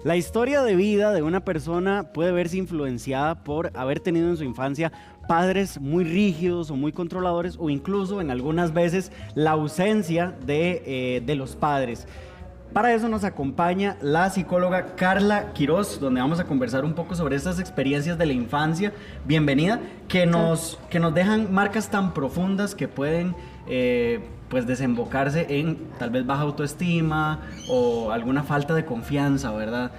La historia de vida de una persona puede verse influenciada por haber tenido en su infancia padres muy rígidos o muy controladores, o incluso en algunas veces la ausencia de los padres. Para eso nos acompaña la psicóloga Carla Quiroz, donde vamos a conversar un poco sobre estas experiencias de la infancia. Bienvenida, que nos dejan marcas tan profundas que pueden pues desembocarse en tal vez baja autoestima o alguna falta de confianza, ¿verdad?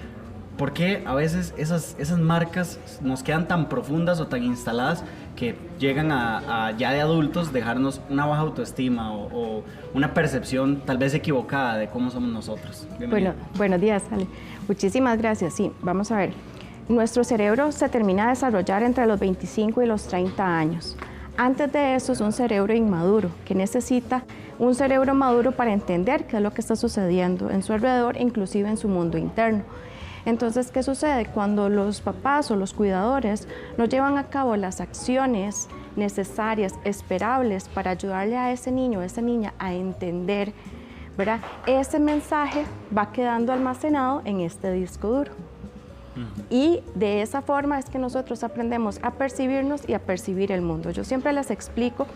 ¿Por qué a veces esas marcas nos quedan tan profundas o tan instaladas que llegan a ya de adultos dejarnos una baja autoestima o una percepción tal vez equivocada de cómo somos nosotros? Bueno, buenos días, Ale. Muchísimas gracias. Sí, vamos a ver. Nuestro cerebro se termina de desarrollar entre los 25 y los 30 años. Antes de eso es un cerebro inmaduro, que necesita un cerebro maduro para entender qué es lo que está sucediendo en su alrededor, inclusive en su mundo interno. Entonces, ¿qué sucede? Cuando los papás o los cuidadores no llevan a cabo las acciones necesarias, esperables para ayudarle a ese niño o esa niña a entender, ¿verdad? Ese mensaje va quedando almacenado en este disco duro. Y de esa forma es que nosotros aprendemos a percibirnos y a percibir el mundo. Yo siempre les explico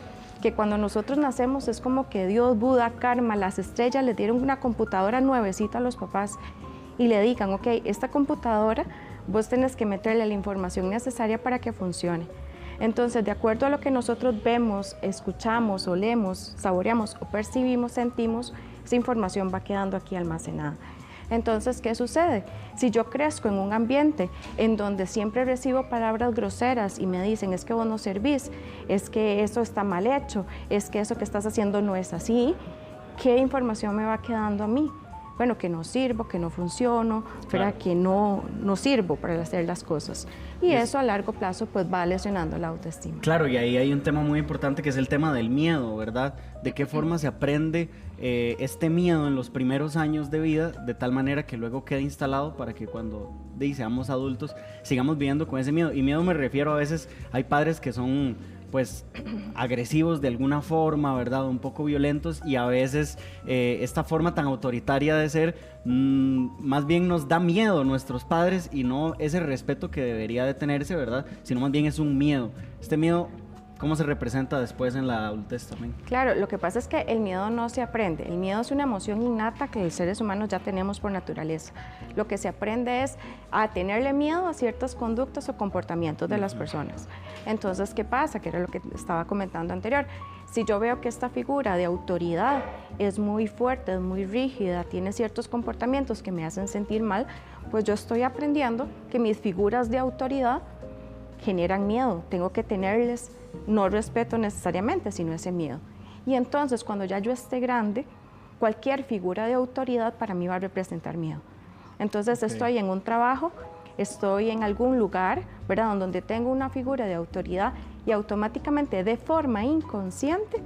que cuando nosotros nacemos es como que Dios, Buda, Karma, las estrellas les dieron una computadora nuevecita a los papás y le digan, ok, esta computadora vos tenés que meterle la información necesaria para que funcione. Entonces, de acuerdo a lo que nosotros vemos, escuchamos, olemos, saboreamos o percibimos, sentimos, esa información va quedando aquí almacenada. Entonces, ¿qué sucede? Si yo crezco en un ambiente en donde siempre recibo palabras groseras y me dicen, es que vos no servís, es que eso está mal hecho, es que eso que estás haciendo no es así, ¿qué información me va quedando a mí? Bueno, que no sirvo, que no funciono, claro, que no sirvo para hacer las cosas. Y eso a largo plazo pues va lesionando la autoestima. Claro, y ahí hay un tema muy importante que es el tema del miedo, ¿verdad? ¿De qué forma se aprende este miedo en los primeros años de vida de tal manera que luego quede instalado para que cuando seamos adultos sigamos viviendo con ese miedo? Y miedo me refiero a veces, hay padres que son pues agresivos de alguna forma, ¿verdad? Un poco violentos, y a veces esta forma tan autoritaria de ser más bien nos da miedo a nuestros padres y no ese respeto que debería de tenerse, ¿verdad? Sino más bien es un miedo. Este miedo, ¿cómo se representa después en la adultez también? Claro, lo que pasa es que el miedo no se aprende. El miedo es una emoción innata que los seres humanos ya tenemos por naturaleza. Lo que se aprende es a tenerle miedo a ciertas conductas o comportamientos de las personas. Entonces, ¿qué pasa? Que era lo que estaba comentando anterior. Si yo veo que esta figura de autoridad es muy fuerte, es muy rígida, tiene ciertos comportamientos que me hacen sentir mal, pues yo estoy aprendiendo que mis figuras de autoridad generan miedo. Tengo que tenerles no respeto necesariamente, sino ese miedo. Y entonces, cuando ya yo esté grande, cualquier figura de autoridad para mí va a representar miedo. Entonces, estoy en un trabajo, estoy en algún lugar, ¿verdad?, donde tengo una figura de autoridad y automáticamente, de forma inconsciente,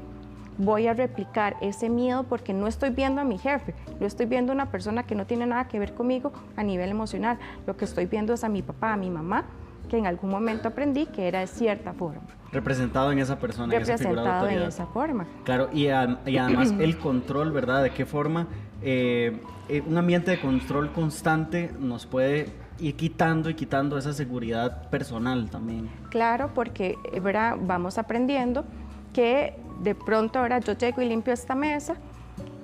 voy a replicar ese miedo porque no estoy viendo a mi jefe, no estoy viendo a una persona que no tiene nada que ver conmigo a nivel emocional. Lo que estoy viendo es a mi papá, a mi mamá, que en algún momento aprendí que era de cierta forma. Representado en esa persona, en esa figura de autoridad. En esa forma. Claro, y además el control, ¿verdad? ¿De qué forma un ambiente de control constante nos puede ir quitando y quitando esa seguridad personal también? Claro, porque, ¿verdad?, vamos aprendiendo que de pronto ahora yo llego y limpio esta mesa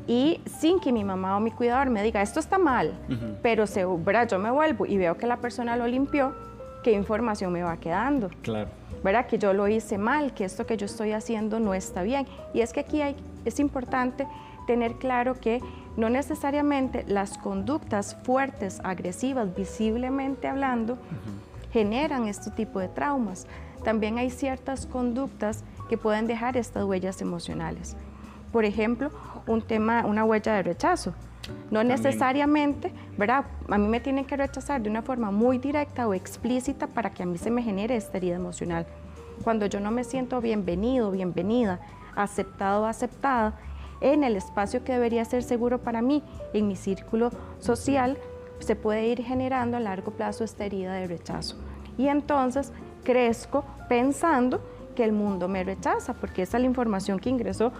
y sin que mi mamá o mi cuidador me diga, esto está mal, pero ¿verdad?, yo me vuelvo y veo que la persona lo limpió, ¿qué información me va quedando? Claro. ¿Verdad? Que yo lo hice mal, que esto que yo estoy haciendo no está bien. Y es que aquí es importante tener claro que no necesariamente las conductas fuertes, agresivas, visiblemente hablando, generan este tipo de traumas. También hay ciertas conductas que pueden dejar estas huellas emocionales. Por ejemplo, una huella de rechazo. No necesariamente, ¿verdad?, a mí me tienen que rechazar de una forma muy directa o explícita para que a mí se me genere esta herida emocional. Cuando yo no me siento bienvenido, bienvenida, aceptado, aceptada, en el espacio que debería ser seguro para mí, en mi círculo social, se puede ir generando a largo plazo esta herida de rechazo. Y entonces crezco pensando que el mundo me rechaza, porque esa es la información que ingresó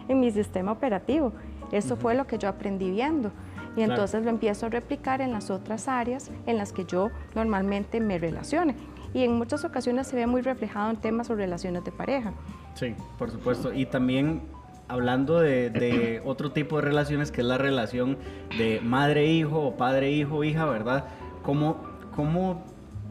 en mi sistema operativo. Eso fue lo que yo aprendí viendo. Y entonces lo empiezo a replicar en las otras áreas en las que yo normalmente me relacione. Y en muchas ocasiones se ve muy reflejado en temas o relaciones de pareja. Sí, por supuesto. Y también hablando de otro tipo de relaciones, que es la relación de madre-hijo o padre-hijo-hija, ¿verdad? ¿Cómo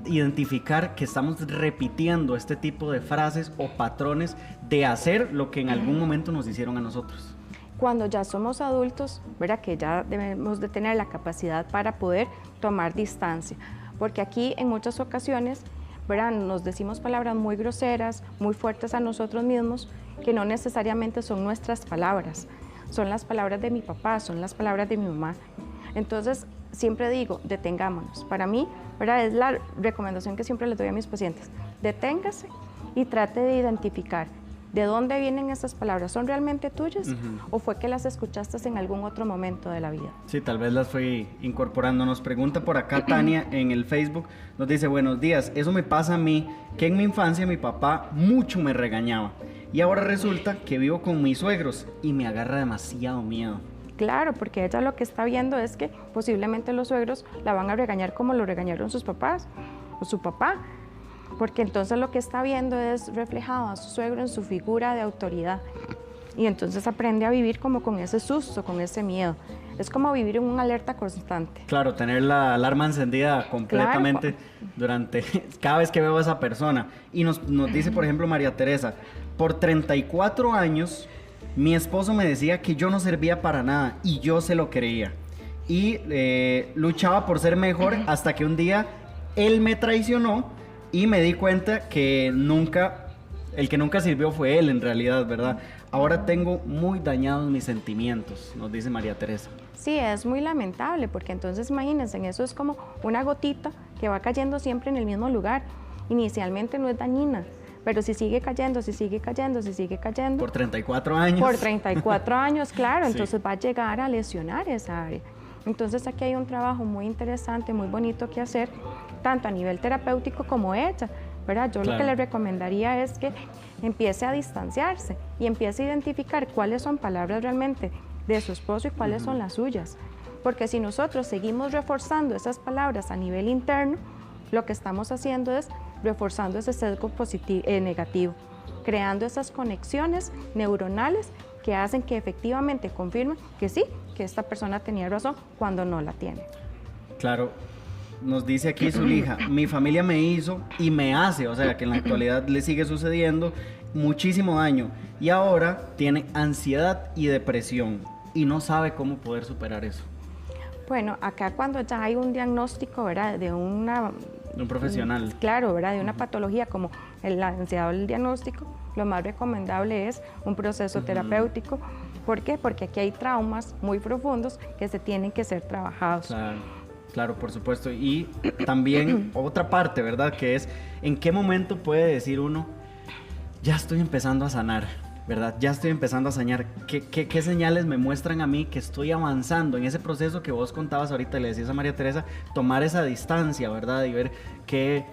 identificar que estamos repitiendo este tipo de frases o patrones de hacer lo que en algún momento nos hicieron a nosotros? Cuando ya somos adultos, ¿verdad? Que ya debemos de tener la capacidad para poder tomar distancia, porque aquí en muchas ocasiones, ¿verdad? Nos decimos palabras muy groseras, muy fuertes a nosotros mismos, que no necesariamente son nuestras palabras, son las palabras de mi papá, son las palabras de mi mamá. Entonces, siempre digo, detengámonos. Para mí, ¿verdad? Es la recomendación que siempre les doy a mis pacientes. Deténgase y trate de identificar de dónde vienen esas palabras. ¿Son realmente tuyas o fue que las escuchaste en algún otro momento de la vida? Sí, tal vez las fui incorporando. Nos pregunta por acá Tania en el Facebook, nos dice, buenos días, eso me pasa a mí, que en mi infancia mi papá mucho me regañaba y ahora resulta que vivo con mis suegros y me agarra demasiado miedo. Claro, porque ella lo que está viendo es que posiblemente los suegros la van a regañar como lo regañaron sus papás o su papá, porque entonces lo que está viendo es reflejado a su suegro en su figura de autoridad y entonces aprende a vivir como con ese susto, con ese miedo. Es como vivir en una alerta constante. Claro, tener la alarma encendida completamente durante cada vez que veo a esa persona. Y nos dice, por ejemplo, María Teresa, por 34 años mi esposo me decía que yo no servía para nada y yo se lo creía. Y luchaba por ser mejor hasta que un día él me traicionó y me di cuenta que el que nunca sirvió fue él en realidad, ¿verdad? Ahora tengo muy dañados mis sentimientos, nos dice María Teresa. Sí, es muy lamentable porque entonces imagínense, eso es como una gotita que va cayendo siempre en el mismo lugar. Inicialmente no es dañina, pero si sigue cayendo, si sigue cayendo, si sigue cayendo. Por 34 años. Por 34 años, claro, entonces Sí. va a llegar a lesionar esa área. Entonces aquí hay un trabajo muy interesante, muy bonito que hacer, tanto a nivel terapéutico como ella, ¿verdad? Yo lo que le recomendaría es que empiece a distanciarse y empiece a identificar cuáles son palabras realmente de su esposo y cuáles son las suyas. Porque si nosotros seguimos reforzando esas palabras a nivel interno, lo que estamos haciendo es reforzando ese sesgo negativo, creando esas conexiones neuronales que hacen que efectivamente confirmen que sí, que esta persona tenía razón cuando no la tiene. Claro, nos dice aquí su hija, mi familia me hizo y me hace, o sea que en la actualidad le sigue sucediendo muchísimo daño y ahora tiene ansiedad y depresión y no sabe cómo poder superar eso. Bueno, acá cuando ya hay un diagnóstico, ¿verdad? De un profesional. Claro, ¿verdad? De una patología como la ansiedad o el diagnóstico, lo más recomendable es un proceso terapéutico. ¿Por qué? Porque aquí hay traumas muy profundos que se tienen que ser trabajados. Claro, por supuesto. Y también otra parte, ¿verdad? Que es, ¿en qué momento puede decir uno, ya estoy empezando a sanar, ¿verdad? Ya estoy empezando a sanar. ¿Qué señales me muestran a mí que estoy avanzando en ese proceso que vos contabas ahorita, le decías a María Teresa, tomar esa distancia, ¿verdad? Y ver qué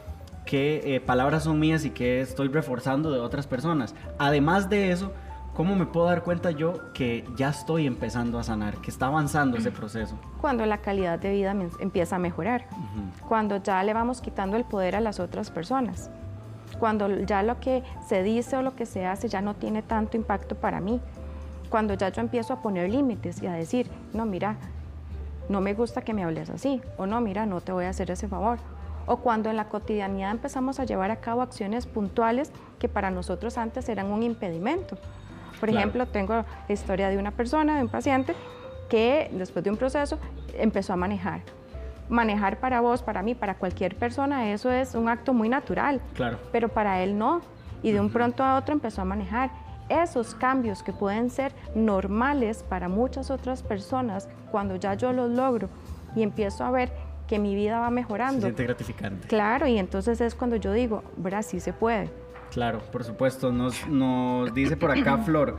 palabras son mías y qué estoy reforzando de otras personas. Además de eso, ¿cómo me puedo dar cuenta yo que ya estoy empezando a sanar, que está avanzando ese proceso? Cuando la calidad de vida empieza a mejorar, cuando ya le vamos quitando el poder a las otras personas, cuando ya lo que se dice o lo que se hace ya no tiene tanto impacto para mí, cuando ya yo empiezo a poner límites y a decir, no, mira, no me gusta que me hables así, o no, mira, no te voy a hacer ese favor. O cuando en la cotidianidad empezamos a llevar a cabo acciones puntuales que para nosotros antes eran un impedimento. Por ejemplo, tengo la historia de una persona, de un paciente, que después de un proceso empezó a manejar. Manejar para vos, para mí, para cualquier persona, eso es un acto muy natural. Claro. Pero para él no. Y de un pronto a otro empezó a manejar. Esos cambios que pueden ser normales para muchas otras personas, cuando ya yo los logro y empiezo a ver que mi vida va mejorando. Se siente gratificante. Claro, y entonces es cuando yo digo, ¿verdad? Sí se puede. Claro, por supuesto. Nos dice por acá Flor,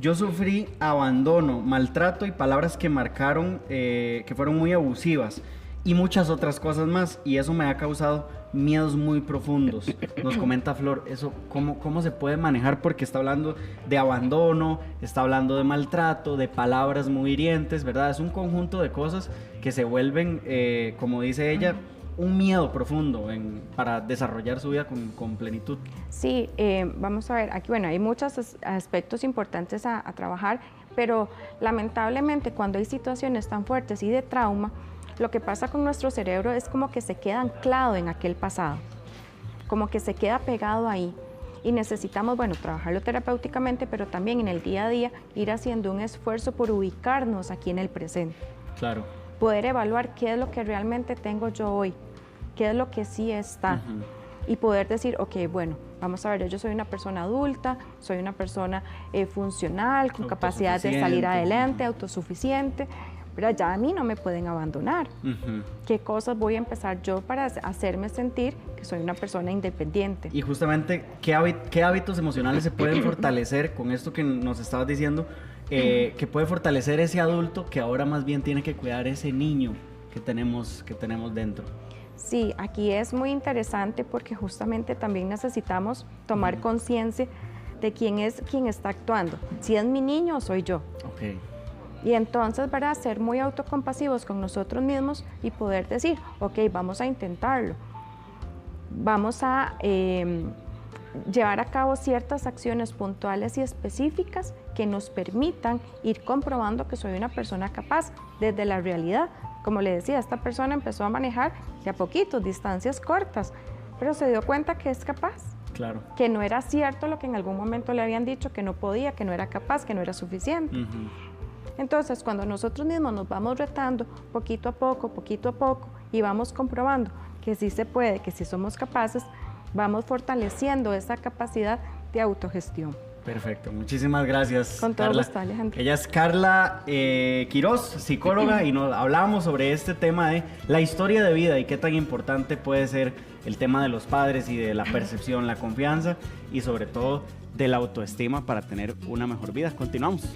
yo sufrí abandono, maltrato y palabras que marcaron, que fueron muy abusivas. y muchas otras cosas más, y eso me ha causado miedos muy profundos. Nos comenta Flor, eso, ¿cómo se puede manejar? Porque está hablando de abandono, está hablando de maltrato, de palabras muy hirientes, ¿verdad? Es un conjunto de cosas que se vuelven, como dice ella, un miedo profundo para desarrollar su vida con plenitud. Sí, vamos a ver, aquí bueno, hay muchos aspectos importantes a trabajar, pero lamentablemente cuando hay situaciones tan fuertes y de trauma, lo que pasa con nuestro cerebro es como que se queda anclado en aquel pasado, como que se queda pegado ahí. Y necesitamos, bueno, trabajarlo terapéuticamente, pero también en el día a día ir haciendo un esfuerzo por ubicarnos aquí en el presente. Claro. Poder evaluar qué es lo que realmente tengo yo hoy, qué es lo que sí está. Y poder decir, ok, bueno, vamos a ver, yo soy una persona adulta, soy una persona funcional, con capacidad de salir adelante, autosuficiente, pero ya a mí no me pueden abandonar. ¿Qué cosas voy a empezar yo para hacerme sentir que soy una persona independiente? Y justamente, ¿qué hábitos emocionales se pueden fortalecer con esto que nos estabas diciendo? Que puede fortalecer ese adulto que ahora más bien tiene que cuidar ese niño que tenemos dentro. Sí, aquí es muy interesante porque justamente también necesitamos tomar conciencia de quién es quien está actuando, si es mi niño o soy yo. Okay. Y entonces, ¿verdad? Ser muy autocompasivos con nosotros mismos y poder decir, ok, vamos a intentarlo. Vamos a llevar a cabo ciertas acciones puntuales y específicas que nos permitan ir comprobando que soy una persona capaz desde la realidad. Como le decía, esta persona empezó a manejar de a poquitos, distancias cortas, pero se dio cuenta que es capaz. Claro. Que no era cierto lo que en algún momento le habían dicho, que no podía, que no era capaz, que no era suficiente. Entonces, cuando nosotros mismos nos vamos retando poquito a poco, y vamos comprobando que sí se puede, que sí somos capaces, vamos fortaleciendo esa capacidad de autogestión. Perfecto, muchísimas gracias. Con todo Carla. gusto, Alejandro. Ella es Carla Quiroz, psicóloga, y nos hablábamos sobre este tema de la historia de vida y qué tan importante puede ser el tema de los padres y de la percepción, la confianza y sobre todo de la autoestima para tener una mejor vida. Continuamos.